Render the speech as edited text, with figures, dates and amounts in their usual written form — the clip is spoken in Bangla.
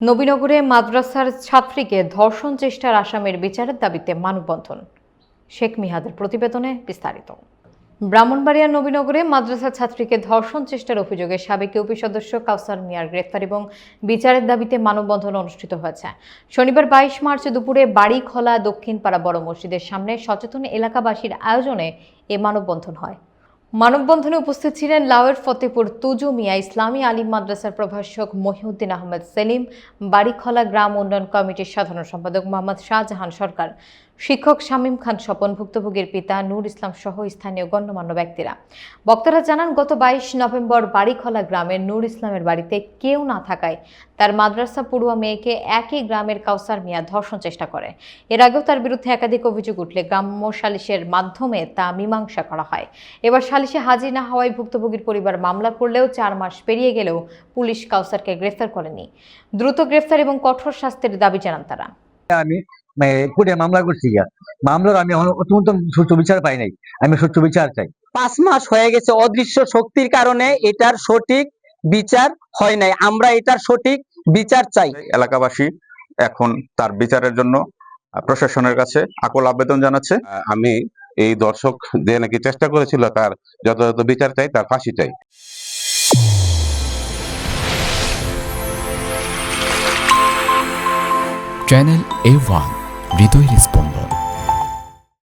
নবীনগরে মাদ্রাসার ছাত্রীকে ধর্ষণ চেষ্টার আসামির বিচারের দাবিতে মানববন্ধন। শেখ মিহাদের প্রতিবেদনে বিস্তারিত। ব্রাহ্মণবাড়িয়ার নবীনগরে মাদ্রাসার ছাত্রীকে ধর্ষণ চেষ্টার অভিযোগে সাবেক ইউপি সদস্য কাউসার মিয়ার গ্রেফতার এবং বিচারের দাবিতে মানববন্ধন অনুষ্ঠিত হয়েছে। শনিবার 22 মার্চ দুপুরে বাড়িখোলা দক্ষিণপাড়া বড় মসজিদের সামনে সচেতন এলাকাবাসীর আয়োজনে এ মানববন্ধন হয়। মানববন্ধনে উপস্থিত ছিলেন লাওয়ের ফতেপুর তুজু মিয়া ইসলামী আলিম মাদ্রাসার প্রভাষক মহিউদ্দিন আহমেদ সেলিম, বাড়িখোলা গ্রাম উন্নয়ন কমিটির সাধারণ সম্পাদক মোহাম্মদ শাহজাহান সরকার, শিক্ষক শামীম খান স্বপন, ভুক্তভোগীর পিতা নূর ইসলাম সহ স্থানীয় গণ্যমান্য ব্যক্তিরা। বক্তারা জানান, গত 22 নভেম্বর বাড়িখোলা গ্রামের নূর ইসলামের বাড়িতে কেউ না থাকায় তার মাদ্রাসা পড়ুয়া মেয়েকে একই গ্রামের কাউসার মিয়া ধর্ষণ চেষ্টা করে। এর আগেও তার বিরুদ্ধে একাধিক অভিযোগ উঠলে গ্রাম্য সালিশের মাধ্যমে তা মীমাংসা করা হয়। এবার সালিশে হাজির না হওয়ায় ভুক্তভোগীর পরিবার মামলা করলেও 4 মাস পেরিয়ে গেলেও পুলিশ কাউসারকে গ্রেফতার করেনি। দ্রুত গ্রেফতার এবং কঠোর শাস্তির দাবি জানান তারা। আমি কোর্টে মামলা করছি, মামলার আমি সুষ্ঠু বিচার পাই নাই। আমি সুষ্ঠু বিচার চাই। 5 মাস হয়ে গেছে, অদৃশ্য শক্তির কারণে এটার সঠিক বিচার হয় নাই। আমরা এটার সঠিক বিচার চাই। এলাকাবাসী এখন তার বিচারের জন্য প্রশাসনের কাছে আকুল আবেদন জানাচ্ছে। আমি এই দর্শক যে নাকি চেষ্টা করেছিল তার যথাযথ বিচার চাই, তার ফাঁসি চাই। চ্যানেল A1 হৃদয়